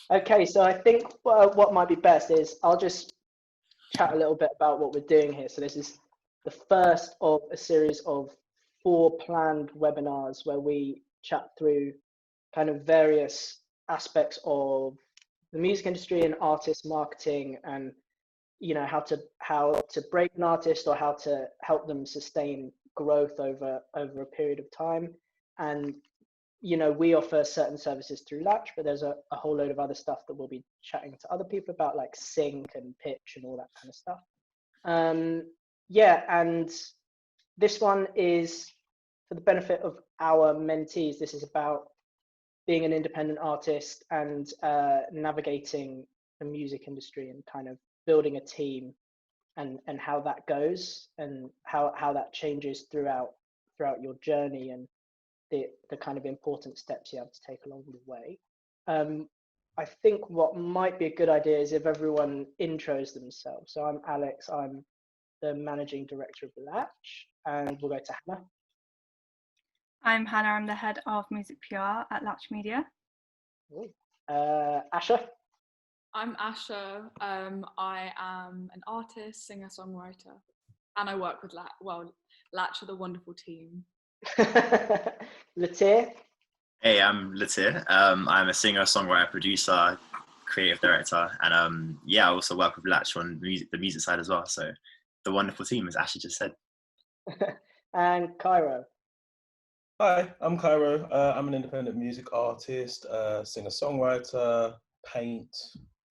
Okay, so I think what might be best is I'll just chat a little bit about what we're doing here. So this is the first of a series of 4 planned webinars where we chat through kind of various aspects of the music industry and artist marketing, and how to break an artist or how to help them sustain growth over a period of time. And we offer certain services through Latch, but there's a whole load of other stuff that we'll be chatting to other people about, like sync and pitch and all that kind of stuff. Yeah, and this one is for the benefit of our mentees. This is about being an independent artist and navigating the music industry and kind of building a team, and how that goes and how that changes throughout your journey, and the kind of important steps you have to take along the way. I think what might be a good idea is if everyone intros themselves. So I'm Alex, I'm the managing director of Latch, and we'll go to Hannah. I'm Hannah, I'm the head of music PR at Latch Media. Asha. I'm Asha. I am an artist, singer, songwriter, and I work with Latch are the wonderful team. Latir. Hey, I'm Latir. I'm a singer, songwriter, producer, creative director, and I also work with Latch on the music side as well. So the wonderful team, as Ashley just said. And Cairo. Hi, I'm Cairo. I'm an independent music artist, singer-songwriter, paint,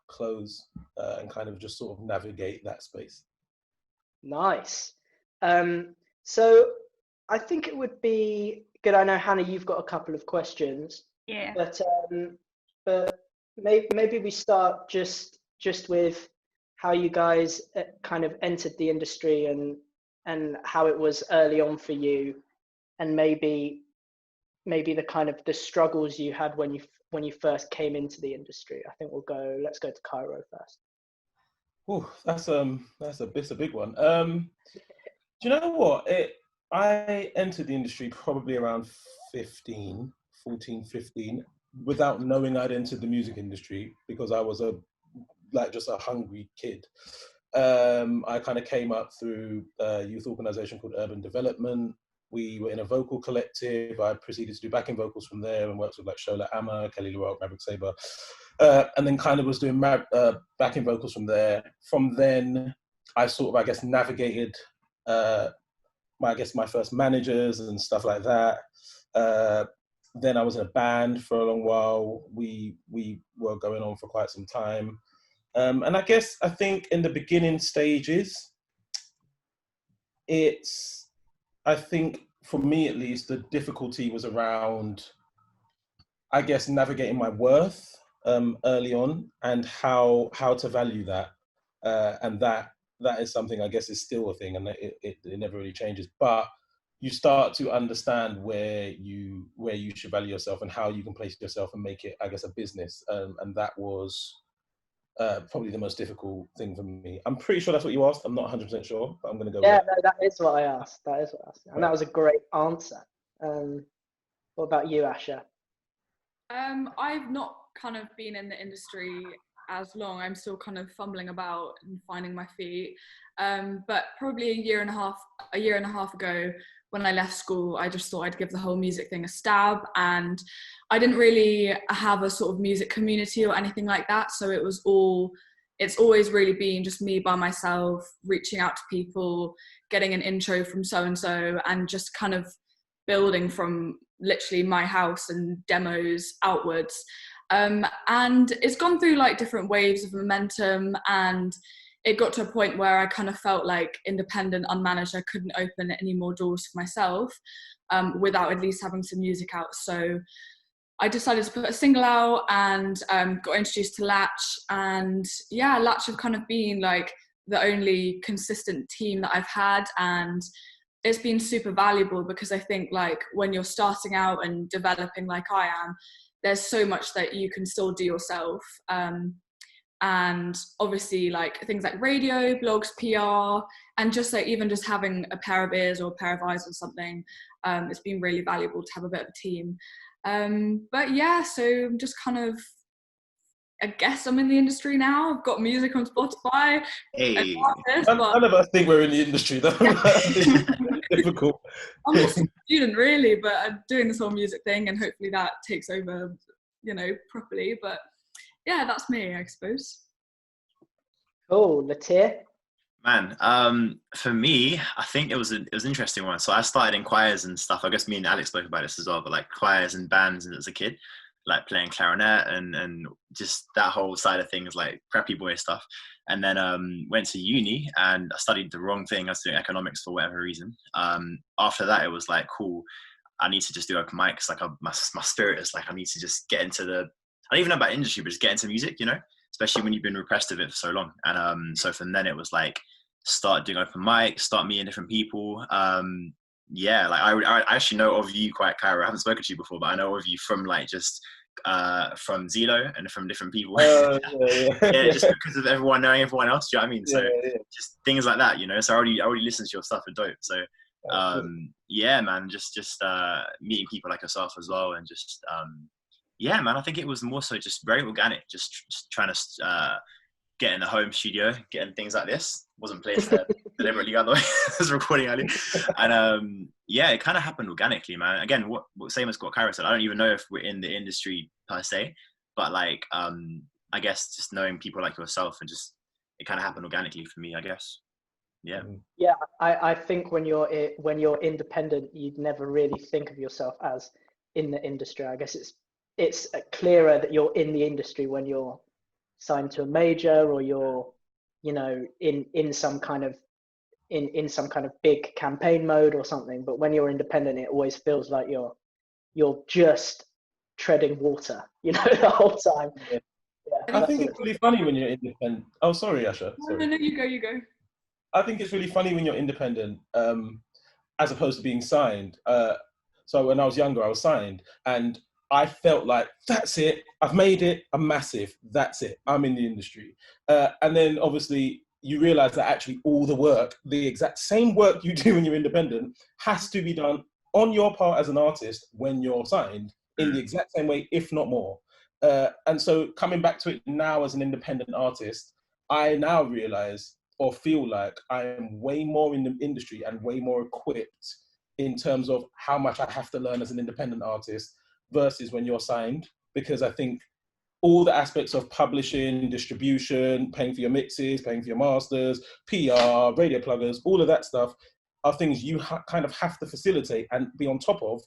clothes, and kind of just sort of navigate that space. Nice. So I think it would be good. I know, Hannah, you've got a couple of questions. Yeah. But maybe we start just with how you guys kind of entered the industry and how it was early on for you, and maybe the kind of the struggles you had when you first came into the industry. I think let's go to Cairo first. Oh, that's a big one. Do you know what? I entered the industry probably around 14, 15, without knowing I'd entered the music industry, because I was just a hungry kid. I kind of came up through a youth organization called Urban Development. We were in a vocal collective. I proceeded to do backing vocals from there and worked with like Shola Amma, Kelly LaRock, Maverick Sabre, and then kind of was doing backing vocals from there. From then, I sort of, I guess, navigated my first managers and stuff like that. Then I was in a band for a long while. We were going on for quite some time. And I think in the beginning stages, I think for me at least, the difficulty was around, I guess, navigating my worth early on and how to value that. And that is something I guess is still a thing, and it never really changes. But you start to understand where you should value yourself and how you can place yourself and make it, I guess, a business. And that was probably the most difficult thing for me. I'm pretty sure that's what you asked. I'm not 100% sure, but I'm going to go Yeah, with that. no, that is what I asked. And that was a great answer. What about you, Asha? I've not kind of been in the industry as long. I'm still kind of fumbling about and finding my feet. But probably a year and a half ago, when I left school, I just thought I'd give the whole music thing a stab, and I didn't really have a sort of music community or anything like that. So it's always really been just me by myself, reaching out to people, getting an intro from so-and-so, and just kind of building from literally my house and demos outwards. And it's gone through like different waves of momentum, and it got to a point where I kind of felt like independent, unmanaged. I couldn't open any more doors for myself without at least having some music out. So I decided to put a single out and got introduced to Latch. And yeah, Latch have kind of been like the only consistent team that I've had. And it's been super valuable, because I think like when you're starting out and developing like I am, there's so much that you can still do yourself. And obviously like things like radio, blogs, PR, and just like even just having a pair of ears or a pair of eyes or something, it's been really valuable to have a bit of a team. But yeah, so I'm just kind of I guess I'm in the industry now. I've got music on Spotify. Hey, None of us think we're in the industry though. It's difficult. I'm just a student really, but I'm doing this whole music thing, and hopefully that takes over, properly. But yeah, that's me, I suppose. Cool, Latir. man. For me, I think it was an interesting one. So I started in choirs and stuff. I guess me and Alex spoke about this as well, but like choirs and bands as a kid, like playing clarinet and just that whole side of things, like preppy boy stuff. And then went to uni and I studied the wrong thing. I was doing economics for whatever reason. After that, it was like, cool, I need to just do open mics. Like my spirit is like, I need to just get into I don't even know about industry, but just get into music, especially when you've been repressed of it for so long. And so from then it was like, start doing open mics, start meeting different people. Yeah, like I actually know of you quite, Kyra. I haven't spoken to you before, but I know of you from like just from Zelo and from different people. Yeah, just because of everyone knowing everyone else. Do you know what I mean? So just things like that, So I already listened to your stuff, are dope. So yeah, man, just meeting people like yourself as well, and just yeah, man, I think it was more so just very organic, just trying to get in the home studio, getting things like this. Wasn't placed there deliberately, otherwise I was recording early. And yeah, it kind of happened organically, man. Again, what same as what Kyra said, I don't even know if we're in the industry per se, but like I guess just knowing people like yourself, and just it kind of happened organically for me, I guess. Yeah. Yeah, I think when you're independent, you'd never really think of yourself as in the industry. I guess it's clearer that you're in the industry when you're signed to a major, or you're in some kind of in some kind of big campaign mode or something. But when you're independent, it always feels like you're just treading water, the whole time. Yeah. I think it's really funny when you're independent. Oh, sorry, Asha. Sorry. No, you go. I think it's really funny when you're independent, as opposed to being signed. So when I was younger, I was signed, and I felt like, that's it, I've made it, I'm massive, that's it, I'm in the industry. And then obviously you realize that actually all the work, the exact same work you do when you're independent, has to be done on your part as an artist when you're signed, in the exact same way, if not more. And so coming back to it now as an independent artist, I now realize or feel like I am way more in the industry and way more equipped in terms of how much I have to learn as an independent artist versus when you're signed, because I think all the aspects of publishing, distribution, paying for your mixes, paying for your masters, PR, radio pluggers, all of that stuff are things you kind of have to facilitate and be on top of,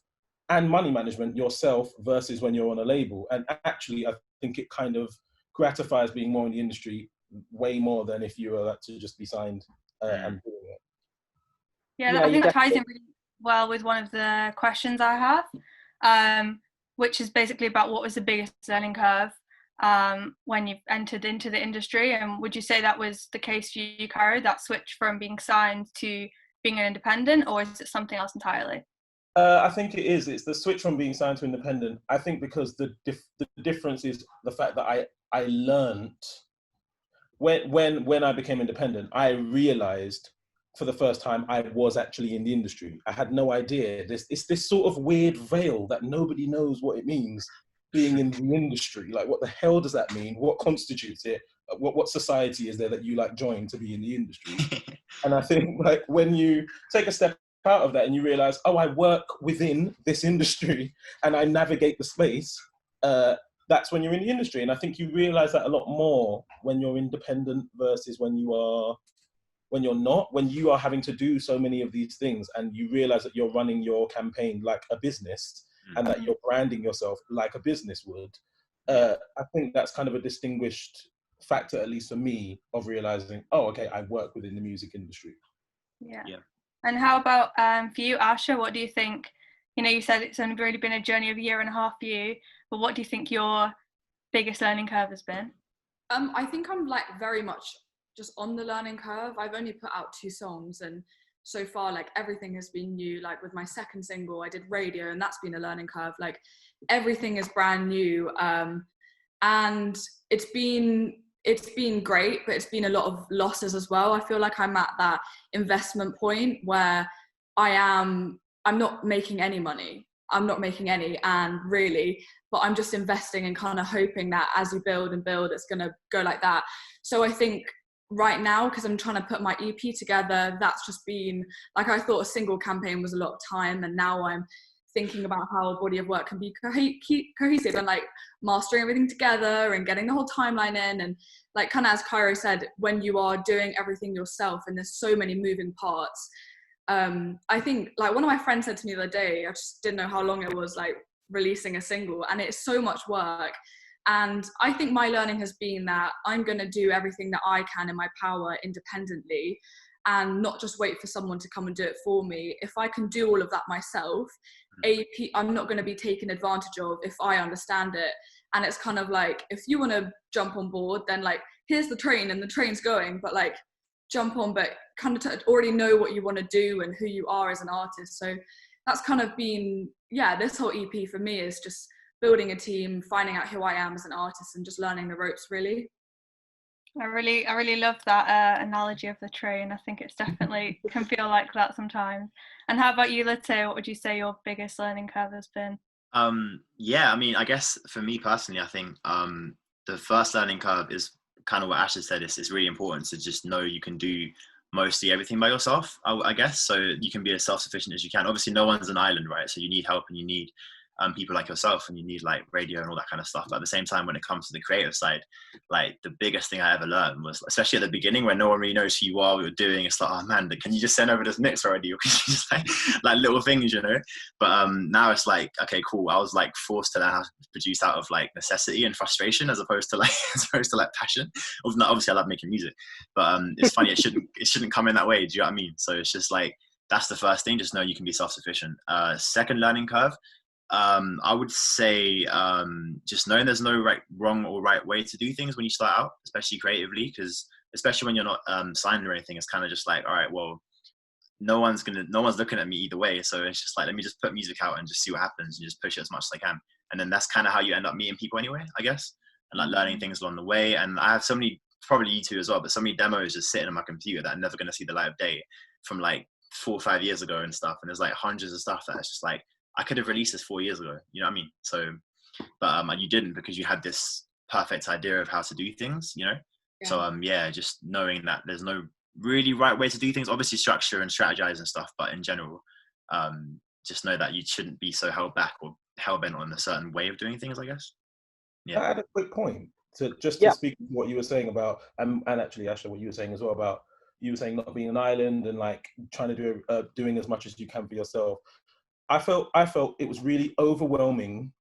and money management yourself versus when you're on a label. And actually, I think it kind of gratifies being more in the industry way more than if you were to just be signed and doing it. Yeah, I think that ties in really well with one of the questions I have. Which is basically about what was the biggest learning curve when you've entered into the industry, and would you say that was the case for you, Kyra, that switch from being signed to being an independent, or is it something else entirely? I think it is. It's the switch from being signed to independent. I think because the difference is the fact that I learned when I became independent, I realized for the first time I was actually in the industry. I had no idea. It's this sort of weird veil that nobody knows what it means, being in the industry. Like, what the hell does that mean? What constitutes it? What society is there that you like join to be in the industry? And I think like when you take a step out of that and you realize, oh, I work within this industry and I navigate the space, that's when you're in the industry. And I think you realize that a lot more when you're independent versus when you're not, when you are having to do so many of these things and you realize that you're running your campaign like a business and that you're branding yourself like a business would. I think that's kind of a distinguished factor, at least for me, of realizing, oh, okay, I work within the music industry. Yeah. And how about for you, Asha, what do you think? You said it's only really been a journey of a year and a half for you, but what do you think your biggest learning curve has been? I think I'm like very much just on the learning curve. I've only put out 2 songs, and so far like everything has been new. Like with my second single, I did radio, and that's been a learning curve. Like everything is brand new, and it's been great, but it's been a lot of losses as well. I feel like I'm at that investment point where I'm not making any money. I'm not making any, and really, but I'm just investing and kind of hoping that as you build and build, it's going to go like that. So I think right now, because I'm trying to put my EP together, that's just been like, I thought a single campaign was a lot of time, and now I'm thinking about how a body of work can be cohesive and like mastering everything together and getting the whole timeline in. And like kind of as Cairo said, when you are doing everything yourself and there's so many moving parts, I think like one of my friends said to me the other day, I just didn't know how long it was like releasing a single, and it's so much work. And I think my learning has been that I'm going to do everything that I can in my power independently, and not just wait for someone to come and do it for me. If I can do all of that myself, I'm not going to be taken advantage of if I understand it. And it's kind of like, if you want to jump on board, then like, here's the train and the train's going, but like jump on, but kind of already know what you want to do and who you are as an artist. So that's kind of been, this whole EP for me is just building a team, finding out who I am as an artist, and just learning the ropes, really. I really love that analogy of the train. I think it's definitely can feel like that sometimes. And how about you, Latte? What would you say your biggest learning curve has been? I mean, I guess for me personally, I think the first learning curve is kind of what Ash has said. It's really important to just know you can do mostly everything by yourself, I guess, so you can be as self-sufficient as you can. Obviously no one's an island, right? So you need help, and you need people like yourself, and you need like radio and all that kind of stuff. But at the same time, when it comes to the creative side, like the biggest thing I ever learned was, especially at the beginning when no one really knows who you are, what you're doing, it's like, oh man, can you just send over this mix already? Or can you just like little things, you know? But now it's like, okay, cool. I was like forced to learn how to produce out of like necessity and frustration, as opposed to like passion. Obviously I love making music, but it's funny, it shouldn't come in that way. Do you know what I mean? So it's just like, that's the first thing. Just know you can be self-sufficient. Second learning curve, I would say just knowing there's no wrong or right way to do things when you start out, especially creatively, because especially when you're not signed or anything, it's kind of just like, all right, well, no one's looking at me either way, so it's just like, let me just put music out and just see what happens and just push it as much as I can. And then that's kind of how you end up meeting people anyway, I guess, and like learning things along the way. And I have so many, probably you too as well, but so many demos just sitting on my computer that are never going to see the light of day from like 4 or 5 years ago and stuff. And there's like hundreds of stuff that it's just like, I could have released this 4 years ago, you know what I mean? So, but you didn't, because you had this perfect idea of how to do things, you know? Yeah. So, just knowing that there's no really right way to do things, obviously structure and strategize and stuff, but in general, just know that you shouldn't be so held back or hell-bent on a certain way of doing things, I guess. Yeah. I had a quick point to speak to what you were saying about, and actually, Asha, what you were saying as well about, you were saying not being an island and like trying to do doing as much as you can for yourself. I felt it was really overwhelming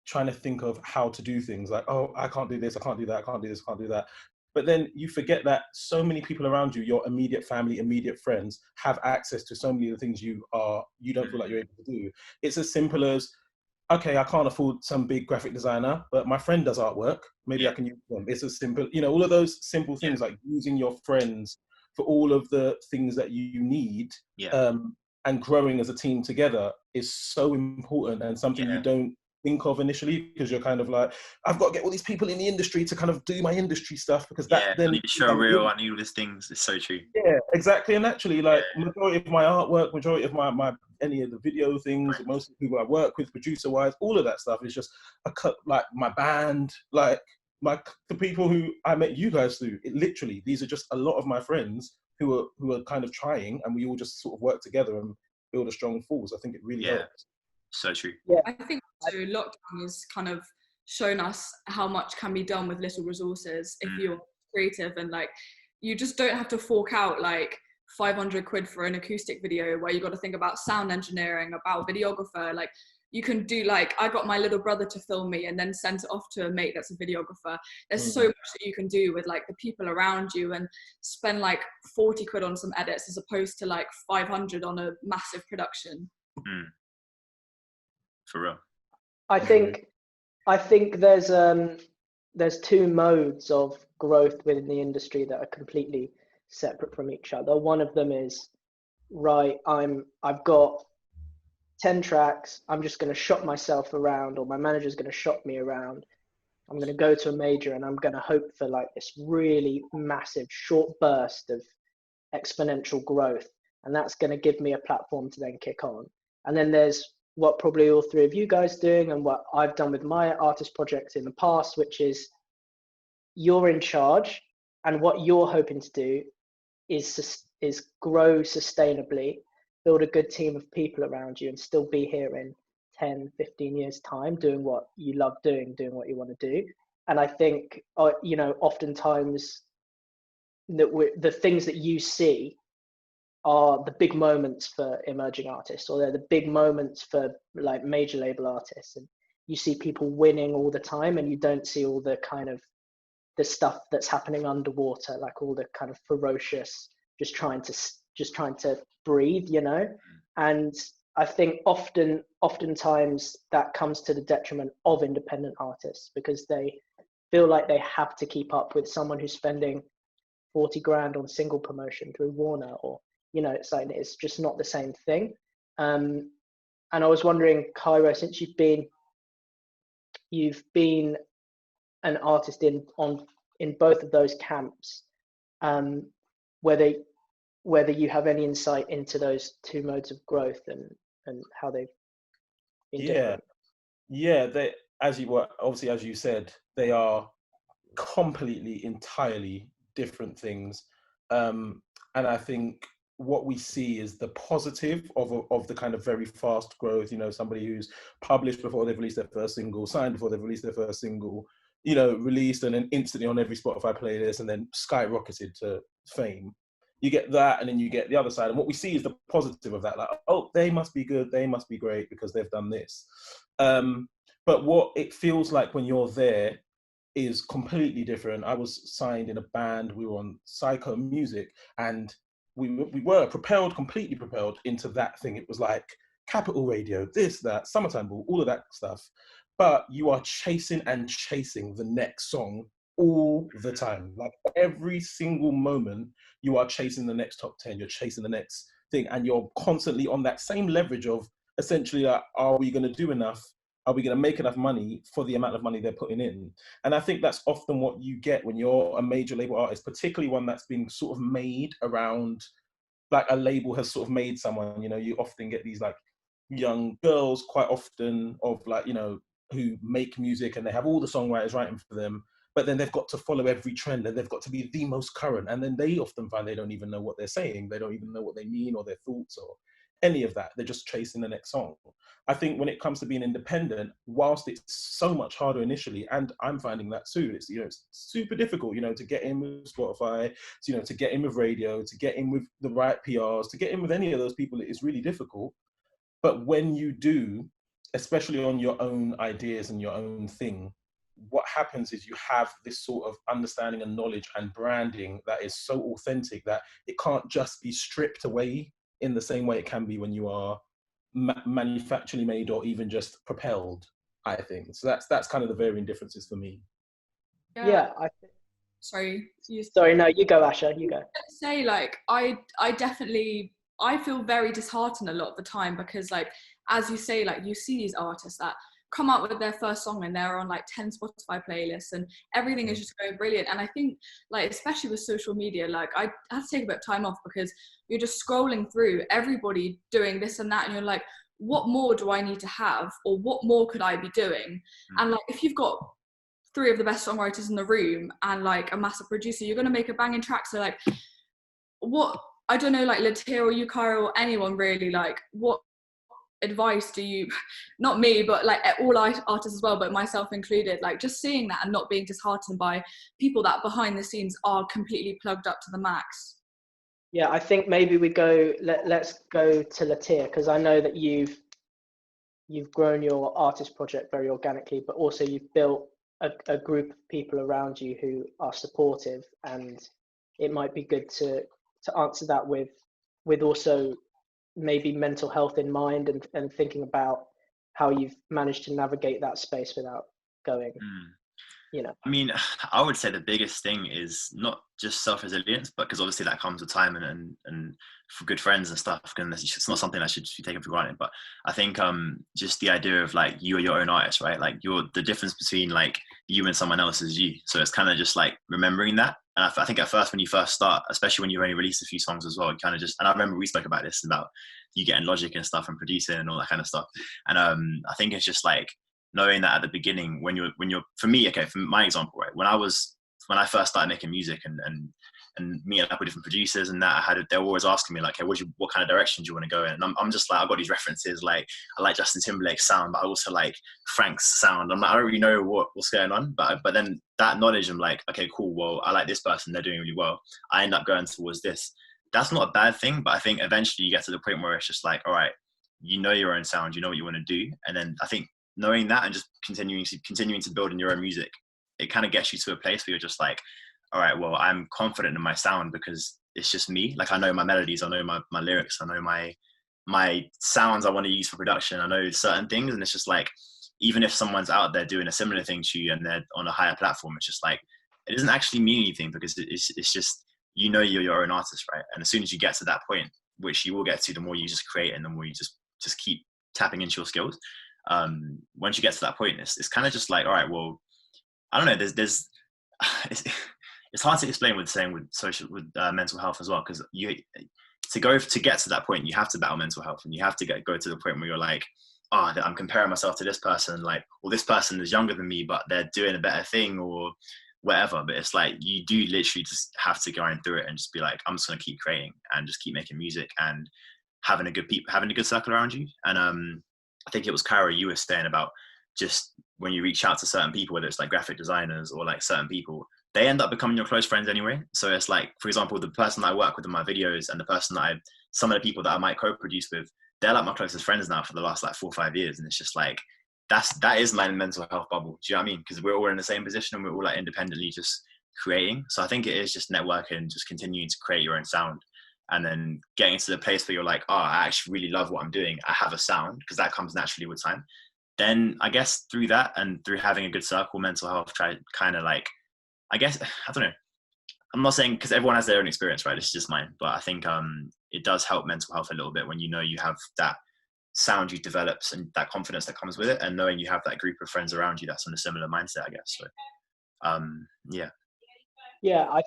trying to think of how to do things, like, oh, I can't do this, I can't do that, I can't do this, I can't do that. But then you forget that so many people around you, your immediate family, immediate friends, have access to so many of the things you don't feel like you're able to do. It's as simple as, okay, I can't afford some big graphic designer, but my friend does artwork, maybe I can use them. It's as simple, you know, all of those simple things, like using your friends for all of the things that you need. And growing as a team together is so important, and something you don't think of initially, because you're kind of like, I've got to get all these people in the industry to kind of do my industry stuff, because that then I need to show real, I need all these things. It's so true. Yeah, exactly. And actually, like majority of my artwork, majority of my any of the video things, most of the people I work with, producer wise, all of that stuff is just like my band, like the people who I met you guys through. Literally, these are just a lot of my friends who are kind of trying, and we all just sort of work together and build a strong force. I think it really helps. So true. Yeah. I think also lockdown has kind of shown us how much can be done with little resources if you're creative, and like you just don't have to fork out like 500 quid for an acoustic video where you got to think about sound engineering, about videographer. Like you can do, like, I got my little brother to film me and then sent it off to a mate that's a videographer. There's so much that you can do with like the people around you, and spend like 40 quid on some edits as opposed to like 500 on a massive production. For real. I think there's two modes of growth within the industry that are completely separate from each other. One of them is, right, I've got 10 tracks, I'm just going to shop myself around, or my manager's going to shop me around. I'm going to go to a major and I'm going to hope for like this really massive short burst of exponential growth. And that's going to give me a platform to then kick on. And then there's what probably all three of you guys are doing and what I've done with my artist projects in the past, which is you're in charge, and what you're hoping to do is grow sustainably, build a good team of people around you, and still be here in 10, 15 years time doing what you love doing what you want to do. And I think, oftentimes the things that you see are the big moments for emerging artists, or they're the big moments for like major label artists, and you see people winning all the time, and you don't see all the kind of the stuff that's happening underwater, like all the kind of ferocious, just trying to breathe, And I think oftentimes that comes to the detriment of independent artists, because they feel like they have to keep up with someone who's spending 40 grand on single promotion through Warner, or it's like, it's just not the same thing. And I was wondering, Cairo, since you've been an artist in both of those camps, whether you have any insight into those two modes of growth and how they've been different. They, as you said, they are completely, entirely different things. And I think what we see is the positive of the kind of very fast growth, somebody who's published before they've released their first single, signed before they've released their first single, released and then instantly on every Spotify playlist and then skyrocketed to fame. You get that, and then you get the other side. And what we see is the positive of that, like, oh, they must be good, they must be great because they've done this. But what it feels like when you're there is completely different. I was signed in a band, we were on Psycho Music, and we were completely propelled into that thing. It was like Capital Radio, this, that, Summertime Ball, all of that stuff. But you are chasing the next song all the time. Like every single moment, you are chasing the next top 10, you're chasing the next thing, and you're constantly on that same leverage of essentially, like, are we going to do enough? Are we going to make enough money for the amount of money they're putting in? And I think that's often what you get when you're a major label artist, particularly one that's been sort of made around, like a label has sort of made someone, you often get these like young girls quite often of like, who make music and they have all the songwriters writing for them, but then they've got to follow every trend and they've got to be the most current. And then they often find they don't even know what they're saying. They don't even know what they mean or their thoughts or any of that. They're just chasing the next song. I think when it comes to being independent, whilst it's so much harder initially, and I'm finding that too, it's, it's super difficult, to get in with Spotify, to get in with radio, to get in with the right PRs, to get in with any of those people, it is really difficult. But when you do, especially on your own ideas and your own thing, what happens is you have this sort of understanding and knowledge and branding that is so authentic that it can't just be stripped away in the same way it can be when you are manufacturally made or even just propelled, I think. So that's kind of the varying differences for me. Yeah. Sorry, no, you go, Asha, you go. Say, like, I definitely, I feel very disheartened a lot of the time because, like, as you say, like, you see these artists that come out with their first song and they're on like 10 Spotify playlists and everything is just going brilliant. And I think, like, especially with social media, like, I had to take a bit of time off because you're just scrolling through everybody doing this and that, and you're like, what more do I need to have, or what more could I be doing? And like, if you've got 3 of the best songwriters in the room and like a massive producer, you're going to make a banging track. So like, what, I don't know, like Latia or Yukara or anyone really, like, what advice do you, not me, but like all artists as well, but myself included, like just seeing that and not being disheartened by people that behind the scenes are completely plugged up to the max? Yeah, I think maybe let's go to Latia, because I know that you've grown your artist project very organically, but also you've built a group of people around you who are supportive, and it might be good to answer that with also maybe mental health in mind, and thinking about how you've managed to navigate that space without going, I mean, I would say the biggest thing is not just self-resilience, but because obviously that comes with time and for good friends and stuff, and it's not something that should be taken for granted. But I think just the idea of like, you are your own artist, right? Like, the difference between like you and someone else is you. So it's kind of just like remembering that. And I think at first, when you first start, especially when you've only released a few songs as well, you kind of just, and I remember we spoke about this, about you getting Logic and stuff and producing and all that kind of stuff. And I think it's just like knowing that at the beginning, when you're, for me, okay, for my example, right, when I first started making music and meeting up with different producers and that, they were always asking me like, hey, what kind of direction do you want to go in? And I'm just like, I've got these references, like I like Justin Timberlake's sound, but I also like Frank's sound. I'm like, I don't really know what's going on, but then that knowledge, I'm like, okay, cool. Well, I like this person, they're doing really well. I end up going towards this. That's not a bad thing, but I think eventually you get to the point where it's just like, all right, you know your own sound, you know what you want to do. And then I think knowing that and just continuing to build in your own music, it kind of gets you to a place where you're just like, all right, well, I'm confident in my sound because it's just me. Like, I know my melodies, I know my lyrics, I know my sounds I want to use for production. I know certain things. And it's just like, even if someone's out there doing a similar thing to you and they're on a higher platform, it's just like, it doesn't actually mean anything because it's just, you know, you're your own artist, right? And as soon as you get to that point, which you will get to, the more you just create and the more you just keep tapping into your skills. Once you get to that point, it's kind of just like, all right, well, I don't know, there's it's hard to explain with mental health as well, because to get to that point, you have to battle mental health, and you have to go to the point where you're like, oh, I'm comparing myself to this person, like, well, this person is younger than me, but they're doing a better thing or whatever. But it's like, you do literally just have to go through it and just be like, I'm just going to keep creating and just keep making music and having a good circle around you. And I think it was Kyra, you were saying about just when you reach out to certain people, whether it's like graphic designers or like certain people, they end up becoming your close friends anyway. So it's like, for example, the person that I work with in my videos and the person that some of the people that I might co-produce with, they're like my closest friends now for the last like 4 or 5 years. And it's just like, that is my mental health bubble. Do you know what I mean? Because we're all in the same position and we're all like independently just creating. So I think it is just networking, just continuing to create your own sound, and then getting to the place where you're like, oh, I actually really love what I'm doing. I have a sound, because that comes naturally with time. Then I guess through that and through having a good circle, mental health kind of like, I guess, I don't know. I'm not saying, because everyone has their own experience, right? This is just mine. But I think it does help mental health a little bit when you know you have that sound you developed and that confidence that comes with it, and knowing you have that group of friends around you that's on a similar mindset, I guess. So, yeah. Yeah, I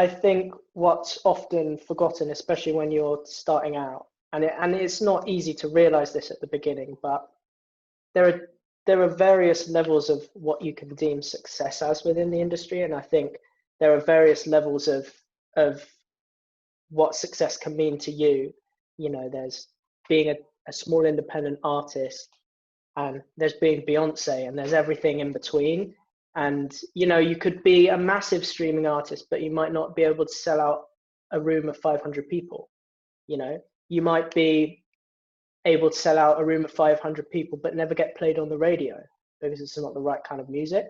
think what's often forgotten, especially when you're starting out, and it's not easy to realize this at the beginning, but there are various levels of what you can deem success as within the industry. And I think there are various levels of what success can mean to you. You know, there's being a small independent artist, and there's being Beyonce, and there's everything in between. And, you know, you could be a massive streaming artist, but you might not be able to sell out a room of 500 people. You know, you might be able to sell out a room of 500 people but never get played on the radio because it's not the right kind of music.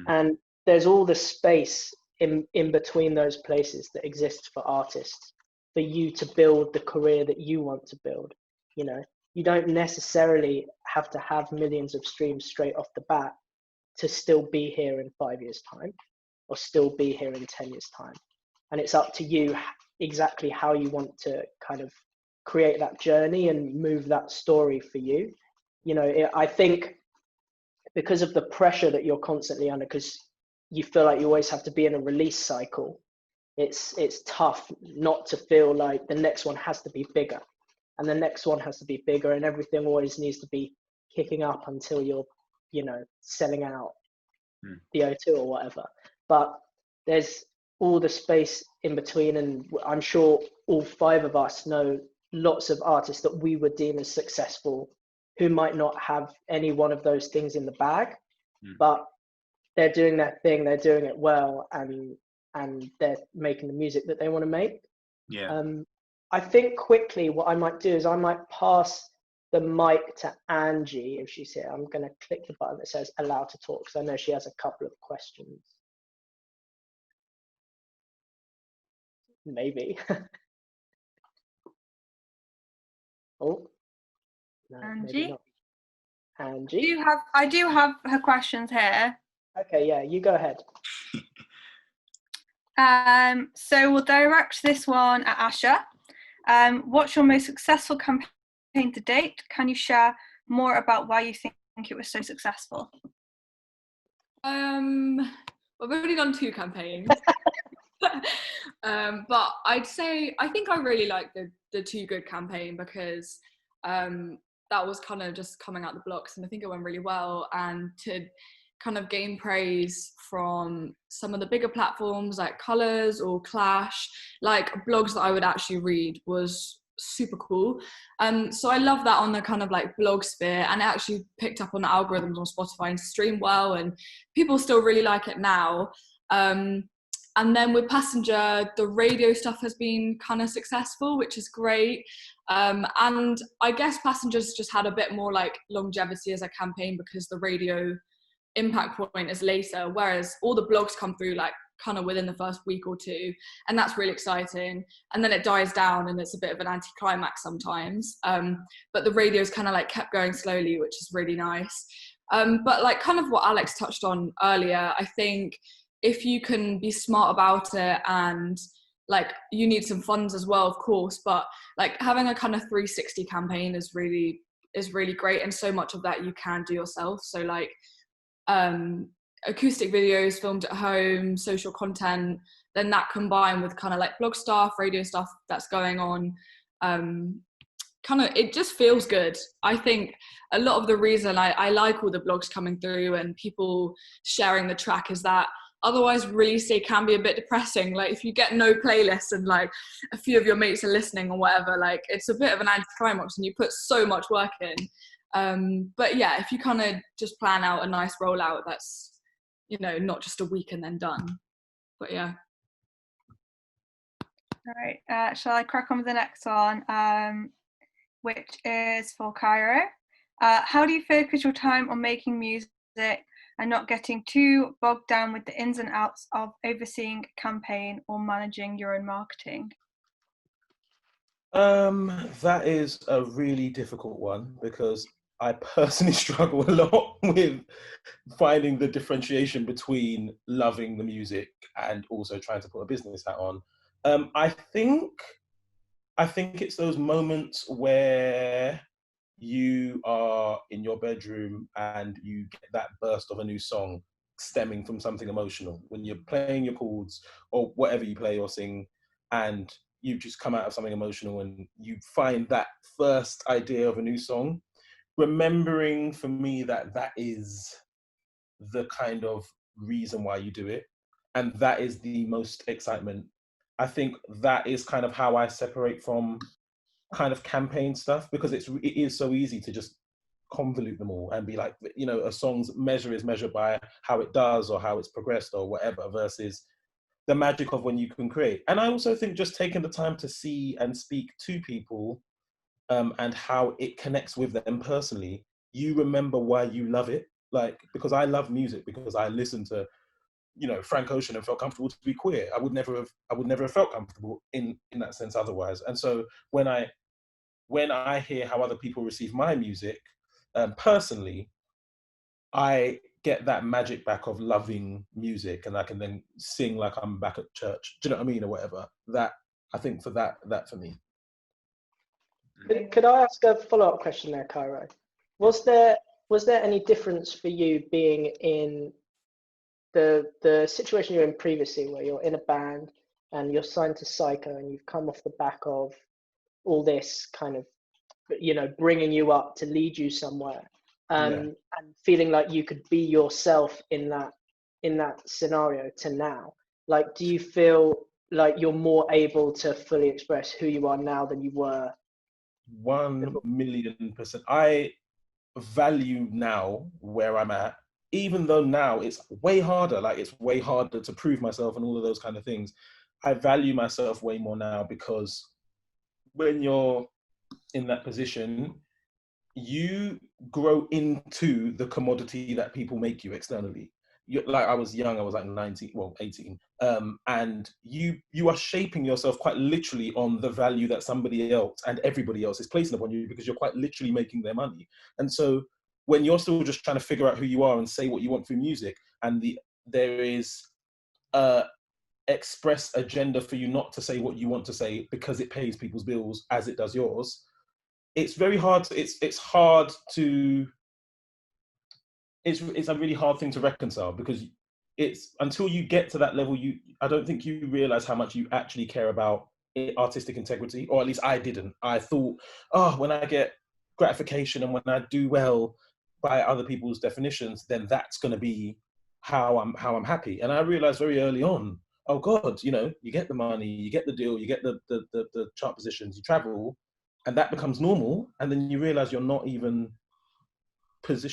And there's all the space in between those places that exists for artists, for you to build the career that you want to build. You know, you don't necessarily have to have millions of streams straight off the bat to still be here in 5 years time, or still be here in 10 years time. And it's up to you exactly how you want to kind of create that journey and move that story for you. You know, I think because of the pressure that you're constantly under, because you feel like you always have to be in a release cycle, it's tough not to feel like the next one has to be bigger, and the next one has to be bigger, and everything always needs to be kicking up until you're, you know, selling out the O2 or whatever. But there's all the space in between, and I'm sure all 5 of us know lots of artists that we would deem as successful who might not have any one of those things in the bag, but they're doing their thing, they're doing it well, and they're making the music that they want to make. Yeah. I think quickly what I might do is I might pass the mic to Angie if she's here. I'm going to click the button that says allow to talk, because I know she has a couple of questions. Maybe. Oh, no, Angie? maybe not. Angie? I do have her questions here. Okay, yeah, you go ahead. So we'll direct this one at Asha. What's your most successful campaign to date? Can you share more about why you think it was so successful? I've only done 2 campaigns. But I'd say I think I really like the Too Good campaign because that was kind of just coming out the blocks, and I think it went really well. And to kind of gain praise from some of the bigger platforms like Colours or Clash, like blogs that I would actually read, was super cool. So I love that on the kind of like blog sphere, and it actually picked up on the algorithms on Spotify and streamed well, and people still really like it now. And then with Passenger, the radio stuff has been kind of successful, which is great. And I guess Passenger's just had a bit more like longevity as a campaign because the radio impact point is later, whereas all the blogs come through like kind of within the first week or 2, and that's really exciting. And then it dies down and it's a bit of an anticlimax sometimes. But the radio's kind of like kept going slowly, which is really nice. But like kind of what Alex touched on earlier, I think if you can be smart about it, and like you need some funds as well, of course, but like having a kind of 360 campaign is really great, and so much of that you can do yourself. So like acoustic videos filmed at home, social content, then that combined with kind of like blog stuff, radio stuff that's going on, kind of, it just feels good. I think a lot of the reason I like all the blogs coming through and people sharing the track is that otherwise release day can be a bit depressing. Like if you get no playlist and like a few of your mates are listening or whatever, like it's a bit of an anticlimax and you put so much work in. But yeah, if you kind of just plan out a nice rollout, that's, you know, not just a week and then done. But yeah. All right, shall I crack on with the next one, which is for Cairo. How do you focus your time on making music and not getting too bogged down with the ins and outs of overseeing a campaign or managing your own marketing? That is a really difficult one because I personally struggle a lot with finding the differentiation between loving the music and also trying to put a business hat on. I think it's those moments where you are in your bedroom and you get that burst of a new song stemming from something emotional when you're playing your chords or whatever you play or sing, and you just come out of something emotional and you find that first idea of a new song. Remembering for me that is the kind of reason why you do it, and that is the most excitement. I think that is kind of how I separate from kind of campaign stuff, because it is so easy to just convolute them all and be like, you know, a song's measure is measured by how it does or how it's progressed or whatever, versus the magic of when you can create. And I also think just taking the time to see and speak to people and how it connects with them personally, you remember why you love it. Like, because I love music because I listen to, you know, Frank Ocean and felt comfortable to be queer. I would never have felt comfortable in that sense otherwise. And so when I hear how other people receive my music, personally, I get that magic back of loving music, and I can then sing like I'm back at church. Do you know what I mean, or whatever? That, I think for that for me. Could I ask a follow-up question there, Cairo? Was there any difference for you being in the situation you're in previously, where you're in a band and you're signed to Psycho and you've come off the back of all this kind of, you know, bringing you up to lead you somewhere, and feeling like you could be yourself in that scenario, to now? Like, do you feel like you're more able to fully express who you are now than you were? 1,000,000%. I value now where I'm at, even though now it's way harder. Like, it's way harder to prove myself and all of those kind of things. I value myself way more now, because when you're in that position, you grow into the commodity that people make you externally. Like, I was young, I was like 19, well, 18. And you are shaping yourself quite literally on the value that somebody else and everybody else is placing upon you, because you're quite literally making their money. And so when you're still just trying to figure out who you are and say what you want through music, and there is a express agenda for you not to say what you want to say because it pays people's bills as it does yours, it's very hard. It's hard to it's a really hard thing to reconcile, because it's until you get to that level, I don't think you realize how much you actually care about artistic integrity, or at least I didn't. I thought, oh, when I get gratification and when I do well by other people's definitions, then that's going to be how I'm happy. And I realized very early on, oh God, you know, you get the money, you get the deal, you get the chart positions, you travel, and that becomes normal. And then you realize you're not even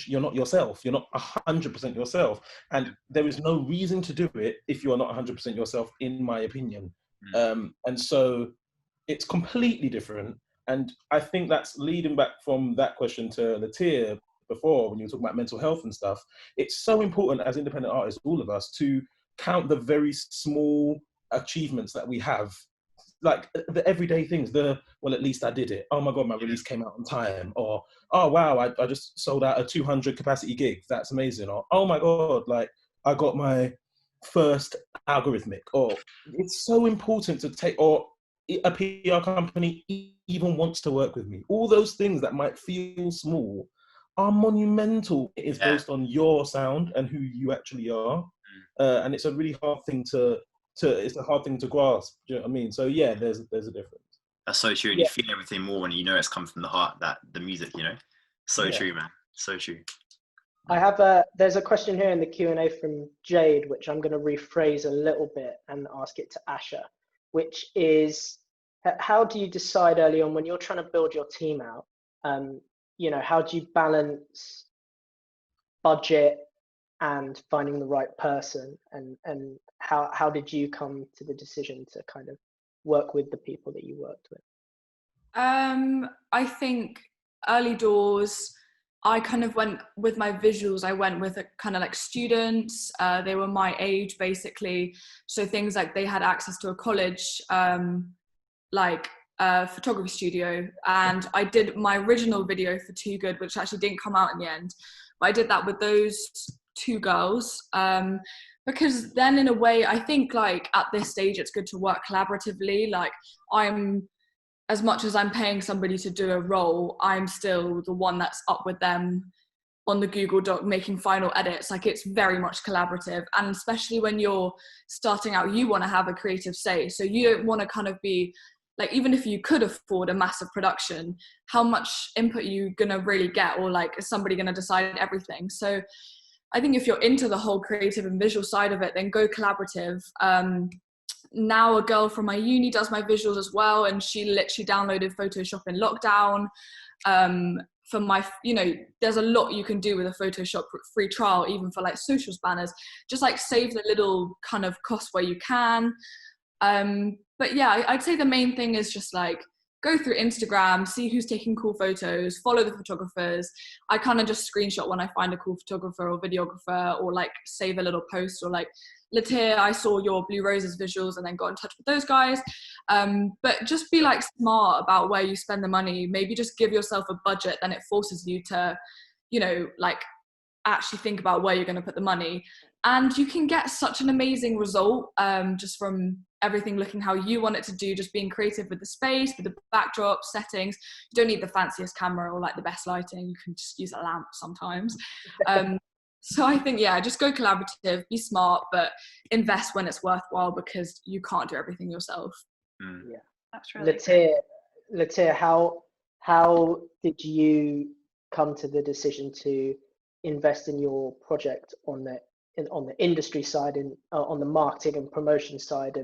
you're not yourself, you're not 100% yourself, and there is no reason to do it if you are not 100% yourself, in my opinion. And so it's completely different. And I think that's leading back from that question to Latia before, when you were talking about mental health and stuff. It's so important as independent artists, all of us, to count the very small achievements that we have, like the everyday things, well, at least I did it. Oh my God, my release came out on time. Or, oh wow, I just sold out a 200 capacity gig. That's amazing. Or, oh my God, like I got my first algorithmic. Or it's so important to take, or a PR company even wants to work with me. All those things that might feel small are monumental. It is based on your sound and who you actually are. And it's a really hard thing it's a hard thing to grasp. Do you know what I mean? So yeah, there's a difference. That's so true. And you feel everything more when you know it's come from the heart, that the music, you know. So true, man. So true. I have there's a question here in the Q&A from Jade, which I'm going to rephrase a little bit and ask it to Asha, which is, how do you decide early on when you're trying to build your team out? You know, how do you balance budget and finding the right person, and how did you come to the decision to kind of work with the people that you worked with? I think early doors, I kind of went with my visuals. I went with a kind of like students. They were my age basically, so things like they had access to a college like a photography studio, and I did my original video for Too Good, which actually didn't come out in the end, but I did that with those two girls, because then in a way I think like at this stage it's good to work collaboratively. Like, as much as I'm paying somebody to do a role, I'm still the one that's up with them on the Google Doc making final edits. Like, it's very much collaborative, and especially when you're starting out, you want to have a creative say, so you don't want to kind of be like, even if you could afford a massive production, how much input are you gonna really get, or like, is somebody gonna decide everything? So I think if you're into the whole creative and visual side of it, then go collaborative. Now a girl from my uni does my visuals as well, and she literally downloaded Photoshop in lockdown. For my, you know, there's a lot you can do with a Photoshop free trial, even for like socials banners. Just like save the little kind of cost where you can. But yeah, I'd say the main thing is just like, go through Instagram, see who's taking cool photos, follow the photographers. I kind of just screenshot when I find a cool photographer or videographer, or like save a little post, or like, Latia, I saw your Blue Roses visuals, and then got in touch with those guys. But just be like smart about where you spend the money. Maybe just give yourself a budget, then it forces you to, you know, like actually think about where you're going to put the money. And you can get such an amazing result just from everything looking how you want it to do, just being creative with the space, with the backdrop settings. You don't need the fanciest camera or like the best lighting. You can just use a lamp sometimes. So I think, yeah, just go collaborative, be smart, but invest when it's worthwhile, because you can't do everything yourself. Yeah, that's really Latia, how did you come to the decision to invest in your project on the industry side, and on the marketing and promotion side,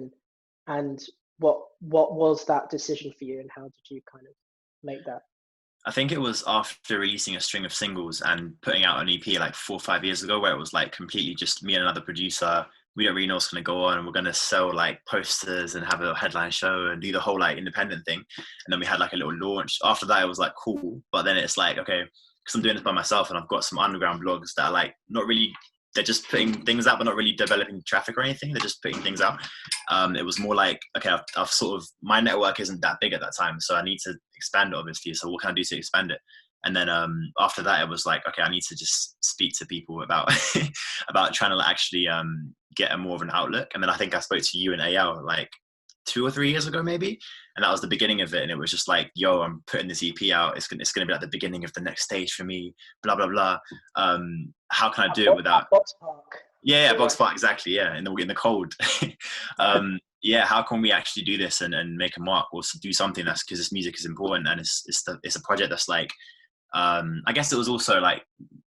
and what was that decision for you, and how did you kind of make that? I think it was after releasing a string of singles and putting out an EP like 4 or 5 years ago, where it was like completely just me and another producer. We don't really know what's going to go on, and we're going to sell like posters and have a headline show and do the whole like independent thing. And then we had like a little launch. After that, it was like cool. But then it's like, okay, because I'm doing this by myself, and I've got some underground blogs that are like not really, they're just putting things out, but not really developing traffic or anything. They're just putting things out. It was more like, okay, I've sort of, my network isn't that big at that time, so I need to expand it, obviously. So what can I do to expand it? And then after that, it was like, okay, I need to just speak to people about about trying to actually get a more of an outlook. And then I think I spoke to you and AL like 2 or 3 years ago, maybe. And that was the beginning of it. And it was just like, yo, I'm putting this EP out. It's gonna be like the beginning of the next stage for me, blah, blah, blah. how can I do it without Box Park? Yeah, Box Park, exactly. Yeah, in the cold. Yeah, how can we actually do this and make a mark or do something that's, because this music is important and it's a project that's like, I guess it was also like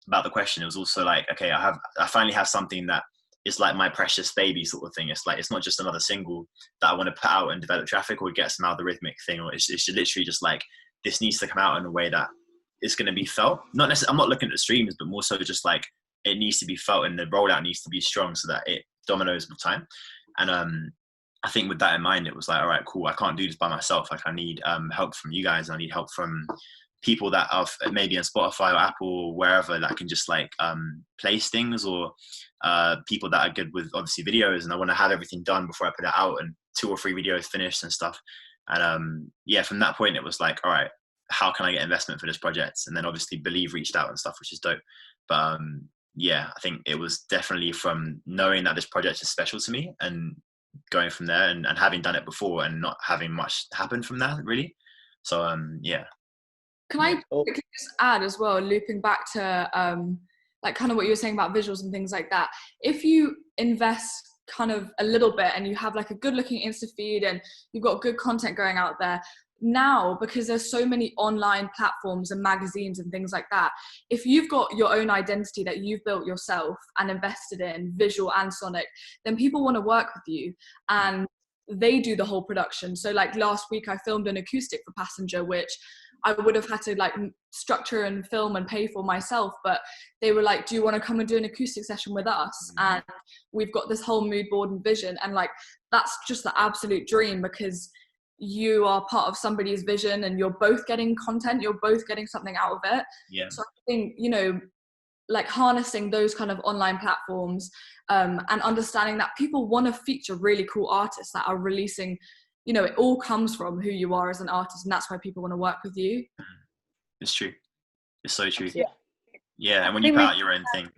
about the question. It was also like, okay, I finally have something that is like my precious baby sort of thing. It's like, it's not just another single that I want to put out and develop traffic or get some algorithmic thing, or it's literally just like, this needs to come out in a way that it's going to be felt. Not necessarily, I'm not looking at the streams, but more so just like, it needs to be felt and the rollout needs to be strong so that it dominoes with time. And I think with that in mind, it was like, all right, cool. I can't do this by myself. Like, I need help from you guys. I need help from people that are maybe on Spotify or Apple or wherever that can just like place things, or people that are good with obviously videos. And I want to have everything done before I put it out and 2 or 3 videos finished and stuff. And yeah, from that point, it was like, all right, how can I get investment for this project? And then obviously Believe reached out and stuff, which is dope. But yeah, I think it was definitely from knowing that this project is special to me and going from there, and having done it before and not having much happen from that really. So yeah. Can I quickly just add as well, looping back to like kind of what you were saying about visuals and things like that. If you invest kind of a little bit and you have like a good looking Insta feed and you've got good content going out there, now, because there's so many online platforms and magazines and things like that, if you've got your own identity that you've built yourself and invested in, visual and sonic, then people want to work with you and they do the whole production. So like last week I filmed an acoustic for Passenger, which I would have had to like structure and film and pay for myself, but they were like, do you want to come and do an acoustic session with us? And we've got this whole mood board and vision, and like that's just the absolute dream, because you are part of somebody's vision and you're both getting content, you're both getting something out of it. Yeah. So I think, you know, like harnessing those kind of online platforms and understanding that people want to feature really cool artists that are releasing, you know, it all comes from who you are as an artist, and that's why people want to work with you. It's true. It's so true. Yeah. Yeah, and when you put out your own thing,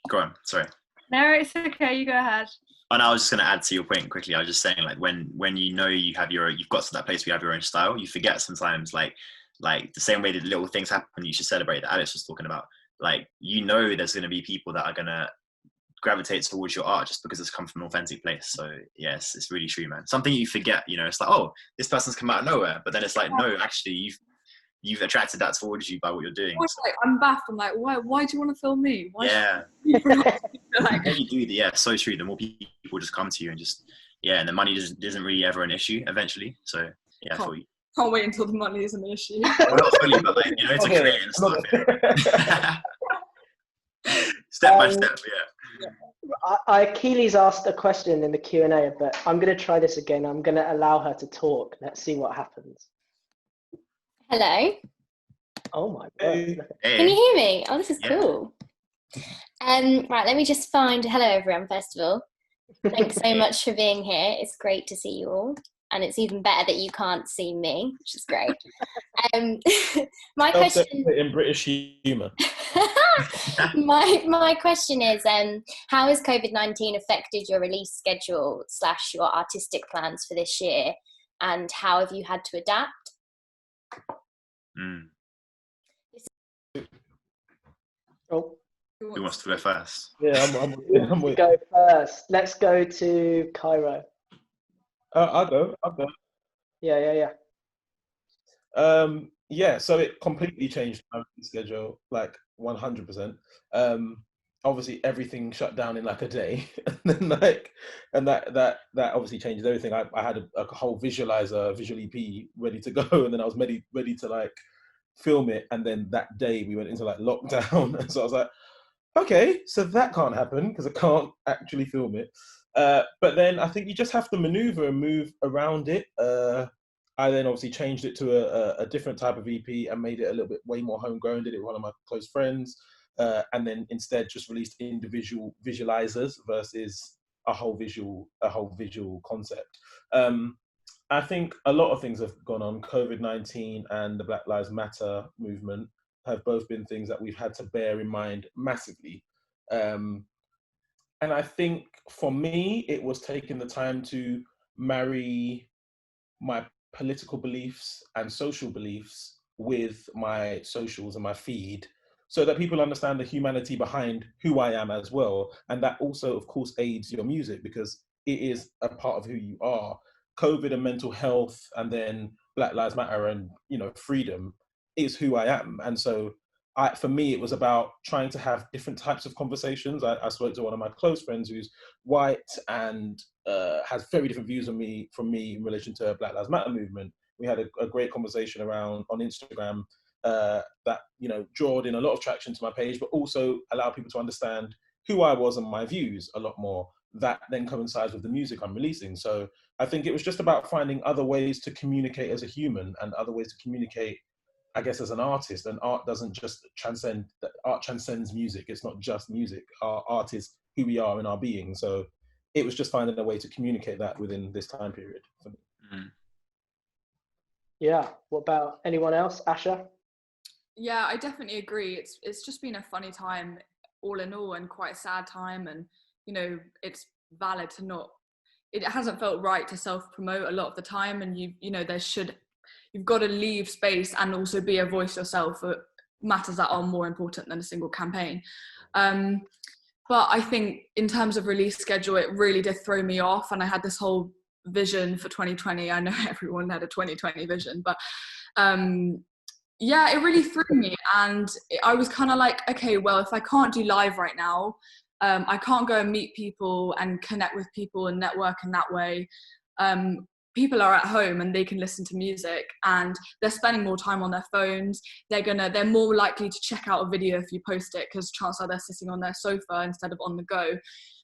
go on, sorry. No, it's okay, you go ahead. And I was just going to add to your point quickly. I was just saying, like, when you know you've got to that place where you have your own style, you forget sometimes, like the same way that little things happen, you should celebrate, that Alex was talking about. Like, you know, there's going to be people that are going to gravitate towards your art just because it's come from an authentic place. So yes, it's really true, man. Something you forget, you know, it's like, oh, this person's come out of nowhere, but then it's like, no, actually, you've attracted that towards you by what you're doing. Like, I'm baffed. I'm like, why do you want to film me? Why yeah. Like, when you do the, yeah, so true. The more people just come to you and just, yeah, and the money isn't really ever an issue eventually. So yeah, I feel you. Can't wait until the money isn't an issue. Well, not fully, but like, you know, to create and stuff. Yeah. Step by step, yeah. Keely's asked a question in the Q&A, but I'm going to try this again. I'm going to allow her to talk. Let's see what happens. Hello. Oh my God. Hey. Can you hear me? Oh, this is cool. Right, let me just find, hello everyone, first of all. Thanks so much for being here. It's great to see you all. And it's even better that you can't see me, which is great. My question in British humour. my question is, how has COVID-19 affected your release schedule / your artistic plans for this year, and how have you had to adapt? Oh, who wants to go first? Yeah, I'm with. Go first. Let's go to Cairo. I'll go. Yeah. Yeah, so it completely changed my schedule, like 100%. Obviously everything shut down in like a day, and then and that obviously changes everything. I had a whole visual EP ready to go, and then I was ready to like film it, and then that day we went into like lockdown, and so I was like, okay, so that can't happen because I can't actually film it. But then I think you just have to maneuver and move around it. I then obviously changed it to a different type of EP and made it a little bit way more homegrown. Did it with one of my close friends, and then instead just released individual visualizers versus a whole visual concept. I think a lot of things have gone on. COVID-19 and the Black Lives Matter movement have both been things that we've had to bear in mind massively. And I think for me, it was taking the time to marry my political beliefs and social beliefs with my socials and my feed so that people understand the humanity behind who I am as well. And that also, of course, aids your music because it is a part of who you are. COVID and mental health, and then Black Lives Matter and, freedom is who I am. And so for me, it was about trying to have different types of conversations. I spoke to one of my close friends who's white and has very different views from me in relation to Black Lives Matter movement. We had a great conversation on Instagram that drawed in a lot of traction to my page, but also allowed people to understand who I was and my views a lot more. That then coincides with the music I'm releasing. So I think it was just about finding other ways to communicate as a human and other ways to communicate, I guess, as an artist. And art doesn't just transcend, art transcends music. It's not just music. Our art is who we are in our being. So it was just finding a way to communicate that within this time period for me. Mm. Yeah. What about anyone else? Asha? Yeah, I definitely agree. It's just been a funny time all in all, and quite a sad time. And, it's valid to not, it hasn't felt right to self-promote a lot of the time. And you've got to leave space and also be a voice yourself for matters that are more important than a single campaign. But I think in terms of release schedule, it really did throw me off. And I had this whole vision for 2020. I know everyone had a 2020 vision, but yeah, it really threw me. And I was kind of like, okay, well, if I can't do live right now, I can't go and meet people and connect with people and network in that way. People are at home and they can listen to music, and they're spending more time on their phones. They're more likely to check out a video if you post it, because chances are they're sitting on their sofa instead of on the go.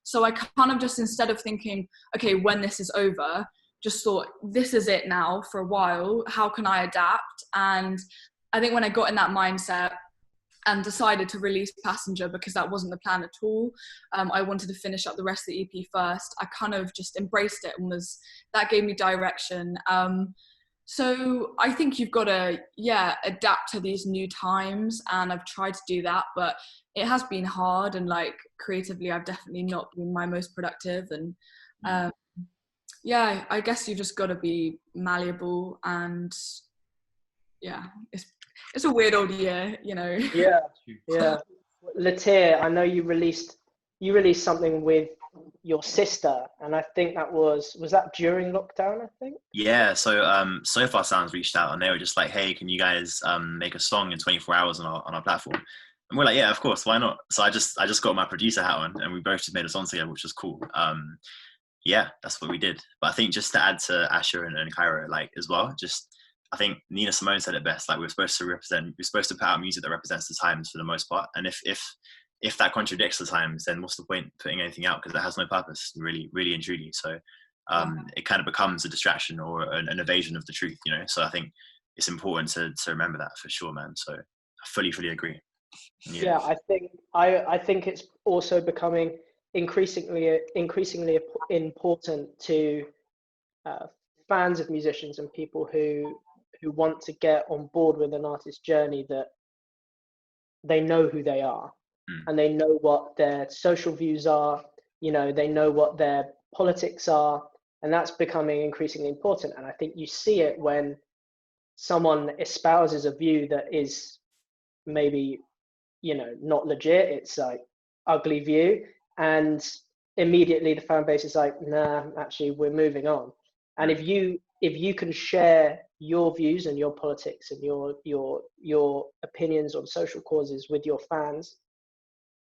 So I kind of just, instead of thinking, okay, when this is over, just thought, this is it now for a while. How can I adapt? And I think when I got in that mindset and decided to release Passenger, because that wasn't the plan at all, I wanted to finish up the rest of the EP first. I kind of just embraced it, and that gave me direction. So I think you've got to, adapt to these new times, and I've tried to do that, but it has been hard, and like creatively, I've definitely not been my most productive. And I guess you've just got to be malleable, and it's a weird old year, Yeah. Latir, I know you released something with your sister, and I think that was that during lockdown, I think? Yeah, so So Far Sounds reached out, and they were just like, hey, can you guys make a song in 24 hours on our platform? And we're like, yeah, of course, why not? So I just got my producer hat on, and we both just made a song together, which was cool. Yeah, that's what we did. But I think just to add to Asher and Kyra, like, as well, I think Nina Simone said it best. Like, we're supposed to put out music that represents the times for the most part. And if that contradicts the times, then what's the point putting anything out? Because that has no purpose, really, really and truly. So it kind of becomes a distraction or an evasion of the truth, So I think it's important to remember that for sure, man. So I fully agree. Yeah, I think it's also becoming increasingly important to fans of musicians and people who want to get on board with an artist's journey, that they know who they are and they know what their social views are, they know what their politics are, and that's becoming increasingly important. And I think you see it when someone espouses a view that is maybe, not legit. It's like ugly view, and immediately the fan base is like, nah, actually we're moving on. And if you can share your views and your politics and your opinions on social causes with your fans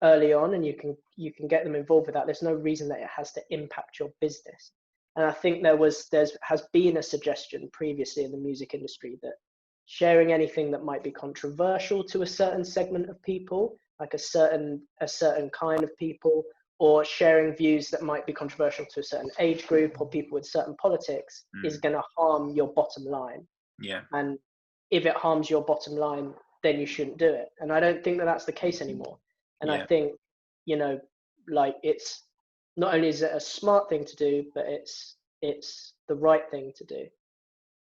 early on, and you can get them involved with that, there's no reason that it has to impact your business. And I think there has been a suggestion previously in the music industry that sharing anything that might be controversial to a certain segment of people, like a certain kind of people, or sharing views that might be controversial to a certain age group or people with certain politics, is going to harm your bottom line. Yeah. And if it harms your bottom line, then you shouldn't do it. And I don't think that that's the case anymore. And I think, like, it's not only is it a smart thing to do, but it's the right thing to do.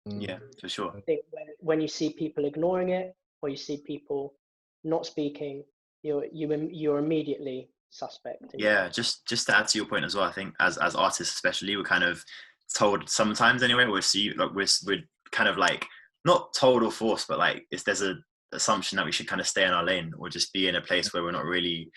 Yeah, for sure. I think when you see people ignoring it, or you see people not speaking, you're immediately suspect. Yeah, just to add to your point as well, I think as artists especially, we're kind of told sometimes anyway, we're kind of like not told or forced, but like there's a assumption that we should kind of stay in our lane or just be in a place where we're not really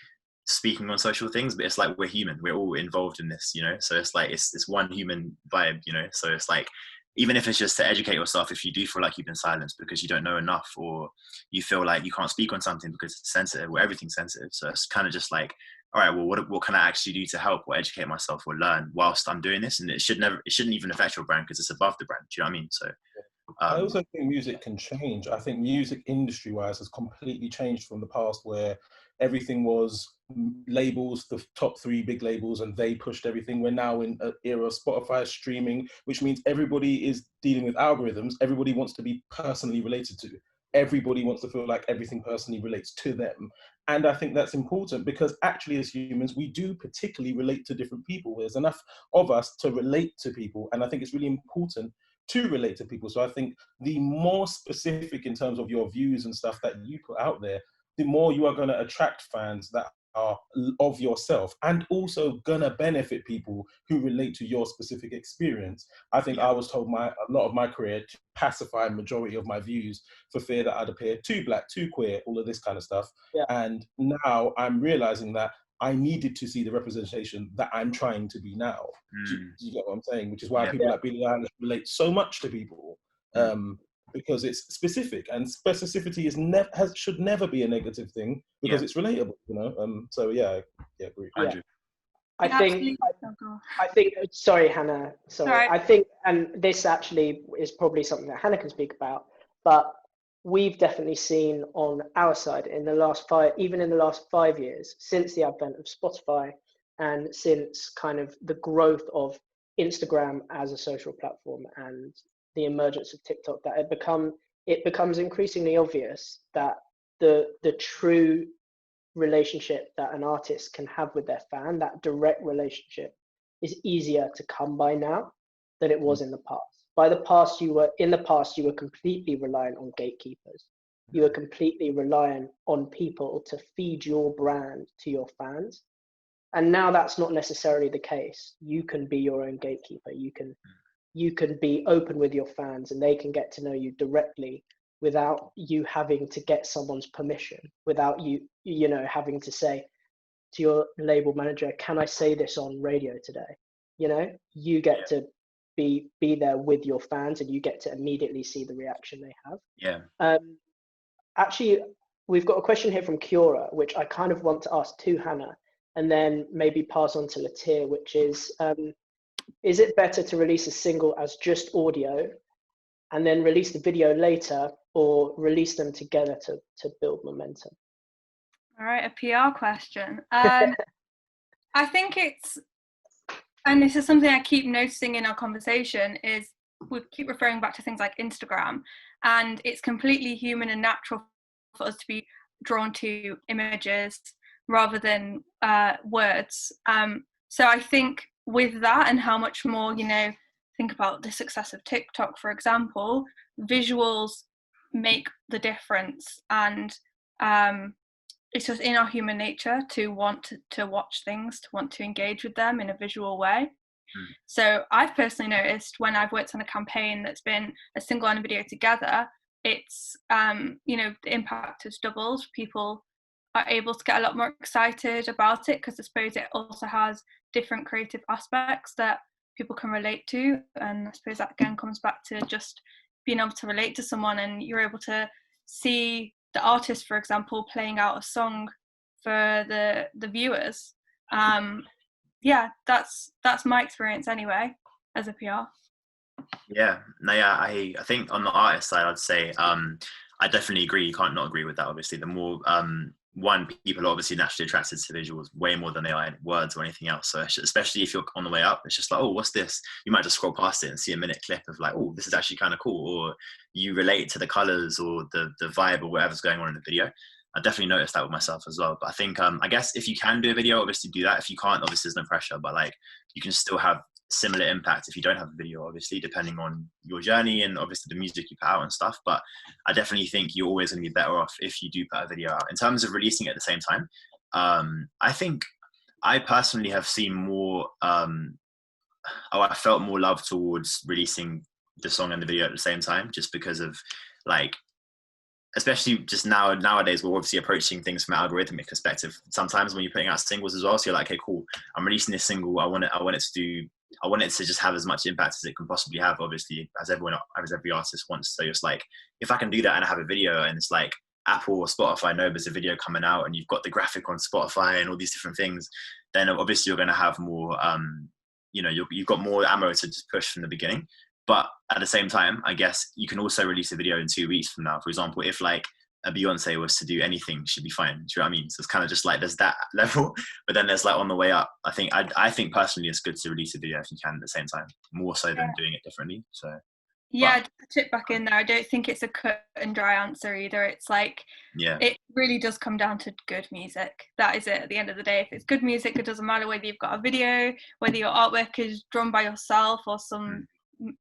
speaking on social things, but it's like we're human, we're all involved in this, you know, so it's like it's one human vibe, you know, so it's like even if it's just to educate yourself, if you do feel like you've been silenced because you don't know enough, or you feel like you can't speak on something because it's sensitive, or everything's sensitive, so it's kind of just like, all right, well, what can I actually do to help or educate myself or learn whilst I'm doing this? And it shouldn't even affect your brand because it's above the brand, do you know what I mean? So I also think music can change. I think music industry wise has completely changed from the past, where everything was labels, the top 3 big labels, and they pushed everything. We're now in an era of Spotify streaming, which means everybody is dealing with algorithms. Everybody wants to be personally related to. Everybody wants to feel like everything personally relates to them. And I think that's important because actually as humans, we do particularly relate to different people. There's enough of us to relate to people. And I think it's really important to relate to people. So I think the more specific in terms of your views and stuff that you put out there, the more you are going to attract fans that are of yourself, and also going to benefit people who relate to your specific experience. I think I was told a lot of my career to pacify a majority of my views for fear that I'd appear too black, too queer, all of this kind of stuff. Yeah. And now I'm realizing that I needed to see the representation that I'm trying to be now. Do you get what I'm saying? Which is why people like Billie Eilish relate so much to people, because it's specific, and specificity should never be a negative thing because it's relatable, you know. So I agree. Yeah. I think. Sorry, Hannah. Sorry. I think, and this actually is probably something that Hannah can speak about, but we've definitely seen on our side in the last 5 years, since the advent of Spotify and since kind of the growth of Instagram as a social platform and the emergence of TikTok, that it becomes increasingly obvious that the true relationship that an artist can have with their fan, that direct relationship, is easier to come by now than it was in the past. In the past you were completely reliant on gatekeepers. You were completely reliant on people to feed your brand to your fans. And now that's not necessarily the case. You can be your own gatekeeper. You can be open with your fans and they can get to know you directly without you having to get someone's permission, without you having to say to your label manager, can I say this on radio today? You know, you get to be there with your fans and you get to immediately see the reaction they have. Actually, we've got a question here from Kiora, which I kind of want to ask to Hannah and then maybe pass on to Latir, which is it better to release a single as just audio and then release the video later, or release them together to build momentum? All right, a PR question. I think and this is something I keep noticing in our conversation, is we keep referring back to things like Instagram, and it's completely human and natural for us to be drawn to images rather than words. So I think with that and how much more, think about the success of TikTok, for example, visuals make the difference, and it's just in our human nature to want to watch things, to want to engage with them in a visual way. So I've personally noticed when I've worked on a campaign that's been a single and a video together, it's the impact has doubled. People are able to get a lot more excited about it because I suppose it also has different creative aspects that people can relate to, and I suppose that again comes back to just being able to relate to someone, and you're able to see the artist, for example, playing out a song for the viewers. That's my experience anyway as a PR. I think on the artist side, I'd say I definitely agree. You can't not agree with that. Obviously, the more people are obviously naturally attracted to visuals way more than they are words or anything else. So especially if you're on the way up, it's just like, oh, what's this? You might just scroll past it and see a minute clip of like, oh, this is actually kind of cool, or you relate to the colors or the vibe or whatever's going on in the video. I definitely noticed that with myself as well. But I think I guess if you can do a video, obviously do that. If you can't, obviously there's no pressure, but like you can still have similar impact if you don't have a video, obviously, depending on your journey and obviously the music you put out and stuff. But I definitely think you're always going to be better off if you do put a video out. In terms of releasing it at the same time, I think I personally have seen more I felt more love towards releasing the song and the video at the same time, just because of like especially just nowadays, we're obviously approaching things from an algorithmic perspective. Sometimes when you're putting out singles as well, so you're like, okay, cool, I'm releasing this single. I want it to just have as much impact as it can possibly have, obviously, as every artist wants. So it's like, if I can do that and I have a video, and it's like Apple or Spotify know there's a video coming out and you've got the graphic on Spotify and all these different things, then obviously you're going to have more, you've got more ammo to just push from the beginning. But at the same time, I guess you can also release a video in 2 weeks from now. For example, if like a Beyonce was to do anything, she'd be fine. Do you know what I mean? So it's kind of just like, there's that level, but then there's like on the way up. I think personally it's good to release a video if you can at the same time, more so than doing it differently. So yeah, to tip back in there, I don't think it's a cut and dry answer either. It's like, it really does come down to good music. That is it at the end of the day. If it's good music, it doesn't matter whether you've got a video, whether your artwork is drawn by yourself or some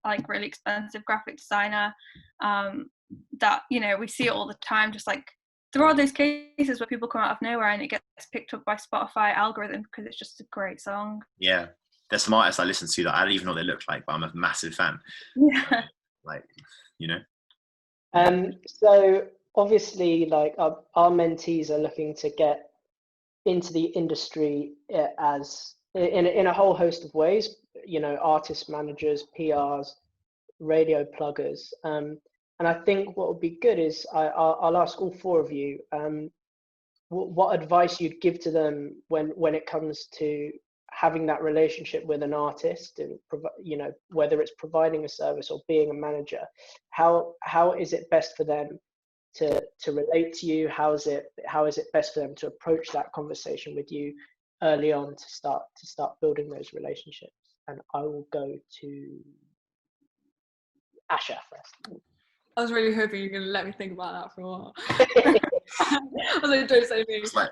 like really expensive graphic designer. That, we see it all the time. Just like there are those cases where people come out of nowhere and it gets picked up by Spotify algorithm because it's just a great song. Yeah, there's some artists I listen to that I don't even know what they look like, but I'm a massive fan. Yeah. So obviously, like our mentees are looking to get into the industry as in a whole host of ways. Artist managers, PRs, radio pluggers, and I think what would be good is I'll ask all four of you what advice you'd give to them when it comes to having that relationship with an artist, and whether it's providing a service or being a manager. How is it best for them to relate to you? How is it best for them to approach that conversation with you early on to start building those relationships? And I will go to Asha first. I was really hoping you were going to let me think about that for a while. I was like, don't say anything.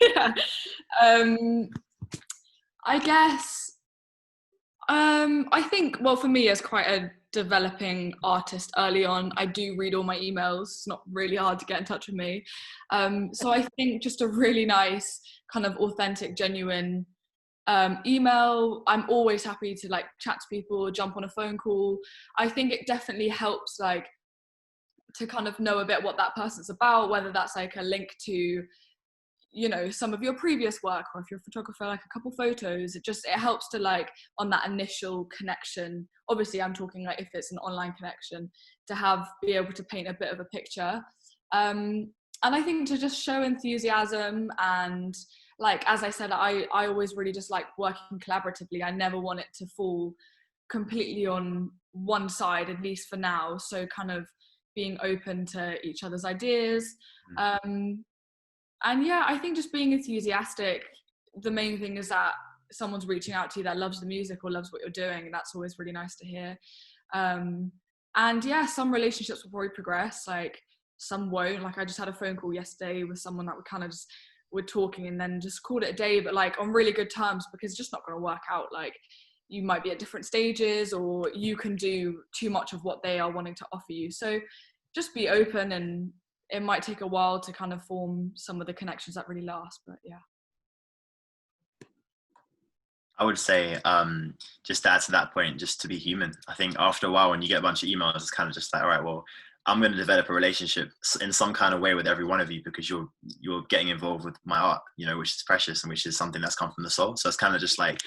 Yeah. I guess, I think, well, for me as quite a developing artist early on, I do read all my emails. It's not really hard to get in touch with me. So I think just a really nice, kind of authentic, genuine email. I'm always happy to like chat to people, jump on a phone call. I think it definitely helps like to kind of know a bit what that person's about, whether that's like a link to some of your previous work, or if you're a photographer, like a couple photos. It helps to like on that initial connection. Obviously I'm talking like if it's an online connection, to be able to paint a bit of a picture, and I think to just show enthusiasm. And like, as I said, I always really just like working collaboratively. I never want it to fall completely on one side, at least for now. So kind of being open to each other's ideas. And yeah, I think just being enthusiastic. The main thing is that someone's reaching out to you that loves the music or loves what you're doing, and that's always really nice to hear. And yeah, some relationships will probably progress, like some won't. Like I just had a phone call yesterday with someone that we kind of just were talking and then just called it a day, but like on really good terms, because it's just not going to work out. Like you might be at different stages, or you can do too much of what they are wanting to offer you. So just be open, and it might take a while to kind of form some of the connections that really last, but yeah. I would say, just to add to that point, just to be human. I think after a while, when you get a bunch of emails, it's kind of just like, all right, well, I'm going to develop a relationship in some kind of way with every one of you, because you're getting involved with my art, which is precious and which is something that's come from the soul. So it's kind of just like,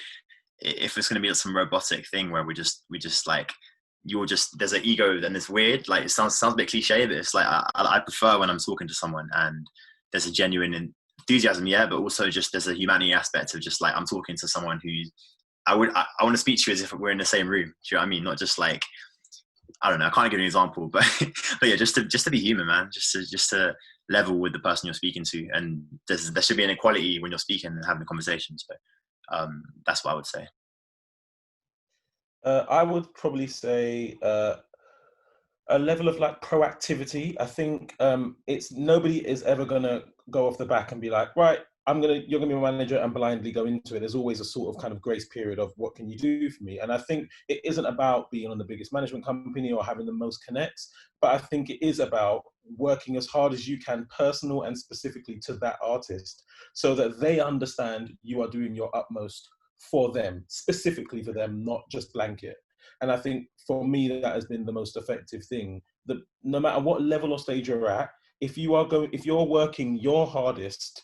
if it's going to be some robotic thing where we just like, there's an ego and it's weird, like it sounds a bit cliche, but it's like I prefer when I'm talking to someone and there's a genuine enthusiasm, but also just there's a humanity aspect of just like I'm talking to someone who I want to speak to you as if we're in the same room. Do you know what I mean? Not just like, I don't know, I can't give you an example, but but yeah, just to be human, man, just to level with the person you're speaking to, and there should be an equality when you're speaking and having a conversation. So that's what I would say. I would probably say a level of like proactivity. I think nobody is ever gonna go off the back and be like, right, you're gonna be my manager and blindly go into it. There's always a sort of kind of grace period of what can you do for me? And I think it isn't about being on the biggest management company or having the most connects, but I think it is about working as hard as you can, personal and specifically to that artist, so that they understand you are doing your utmost for them, specifically for them, not just blanket. And I think for me, that has been the most effective thing no matter what level or stage you're at, if you're working your hardest,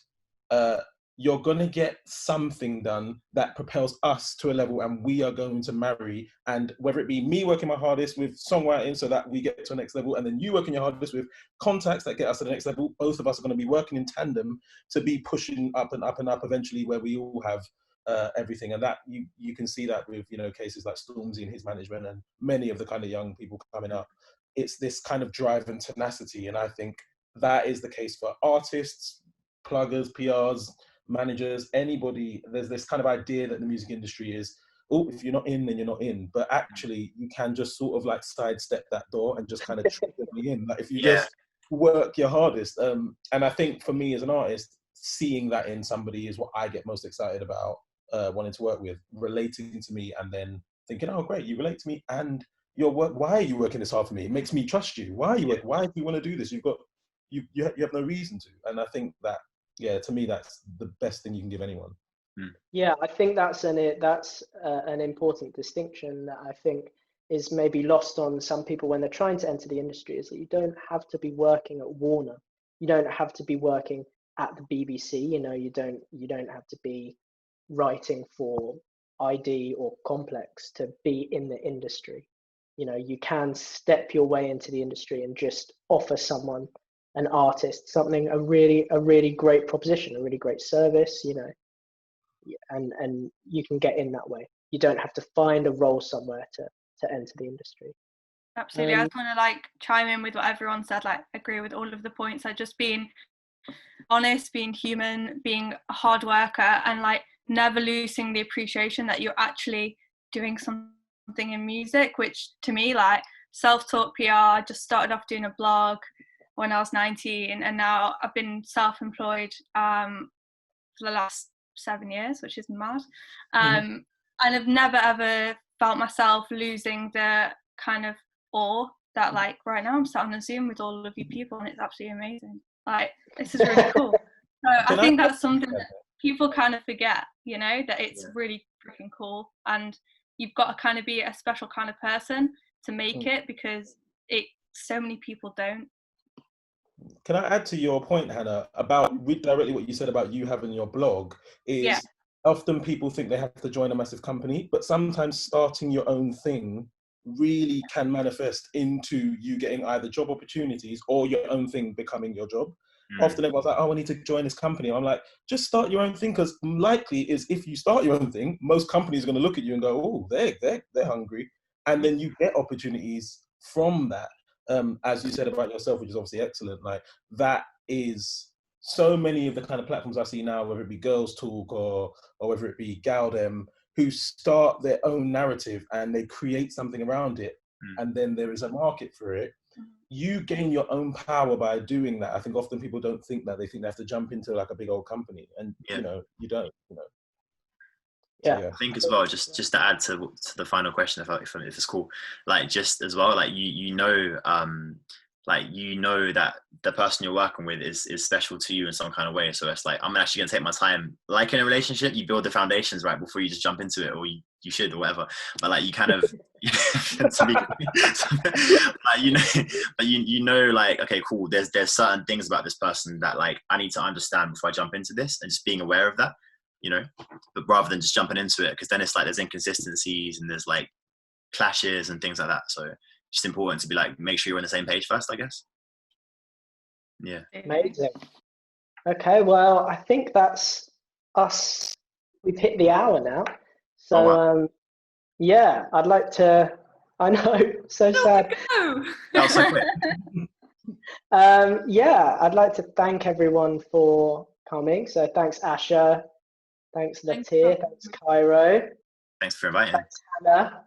you're going to get something done that propels us to a level, and we are going to marry. And whether it be me working my hardest with songwriting so that we get to the next level, and then you working your hardest with contacts that get us to the next level, both of us are going to be working in tandem to be pushing up and up and up eventually, where we all have everything. And that you can see that with, cases like Stormzy and his management and many of the kind of young people coming up. It's this kind of drive and tenacity. And I think that is the case for artists, pluggers, PRs, managers, anybody. There's this kind of idea that the music industry is, oh, if you're not in, then you're not in. But actually, you can just sort of like sidestep that door and just kind of trick everybody in. Like if you just work your hardest. And I think for me as an artist, seeing that in somebody is what I get most excited about, wanting to work with, relating to me, and then thinking, oh, great, you relate to me, and your work. Why are you working this hard for me? It makes me trust you. Why are you working? Why do you want to do this? You have no reason to. And I think that, to me, that's the best thing you can give anyone. Yeah, I think that's an important distinction that I think is maybe lost on some people when they're trying to enter the industry, is that you don't have to be working at Warner. You don't have to be working at the BBC. You don't have to be writing for ID or Complex to be in the industry. You can step your way into the industry and just offer someone, an artist, a really great proposition, a really great service, and you can get in that way. You don't have to find a role somewhere to enter the industry. Absolutely. I just want to chime in with what everyone said, agree with all of the points. Just being honest, being human, being a hard worker, and never losing the appreciation that you're actually doing something in music, which to me, self-taught PR, I just started off doing a blog when I was 19, and now I've been self-employed for the last 7 years, which is mad. And I've never ever felt myself losing the kind of awe that right now I'm sat on a Zoom with all of you people, and it's absolutely amazing. This is really cool. So I think that's something that people kind of forget, that it's really freaking cool, and you've got to kind of be a special kind of person to make it, because so many people don't. Can I add to your point, Hannah, about directly what you said about you having your blog? Is often people think they have to join a massive company, but sometimes starting your own thing really can manifest into you getting either job opportunities or your own thing becoming your job. Often everyone's like, oh, I need to join this company. I'm like, just start your own thing, because likely is if you start your own thing, most companies are going to look at you and go, oh, they're hungry. And then you get opportunities from that. As you said about yourself, which is obviously excellent, that is so many of the kind of platforms I see now, whether it be Girls Talk or whether it be Galdem, who start their own narrative and they create something around it, and then there is a market for it. You gain your own power by doing that. I think often people don't think that. They think they have to jump into a big old company, and you don't. Yeah, I think as well, just to add to the final question, if it's cool, just as well, you know that the person you're working with is special to you in some kind of way. So it's I'm actually gonna take my time. In a relationship, you build the foundations right before you just jump into it, or you should, or whatever. But you kind of, okay, cool. There's certain things about this person that I need to understand before I jump into this, and just being aware of that. But rather than just jumping into it, because then it's there's inconsistencies and there's clashes and things like that. So it's just important to be make sure you're on the same page first, I guess. Yeah. Amazing. Okay, well, I think that's us. We've hit the hour now. So, I'd like to. I know, so sad. That was so quick. I'd like to thank everyone for coming. So thanks, Asha. Thanks, Latir. Thanks, Cairo. Thanks for inviting. Thanks, Hannah.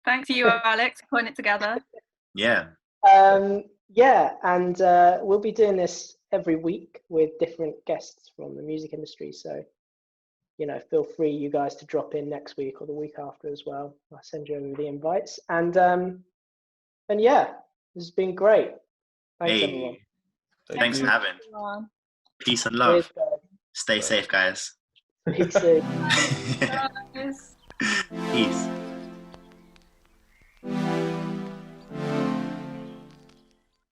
Thanks to you, Alex, putting it together. Yeah. And we'll be doing this every week with different guests from the music industry. So, feel free, you guys, to drop in next week or the week after as well. I'll send you over the invites. And this has been great. Thanks, everyone. Thanks for having. Peace and love. Stay safe, guys. Peace. Peace.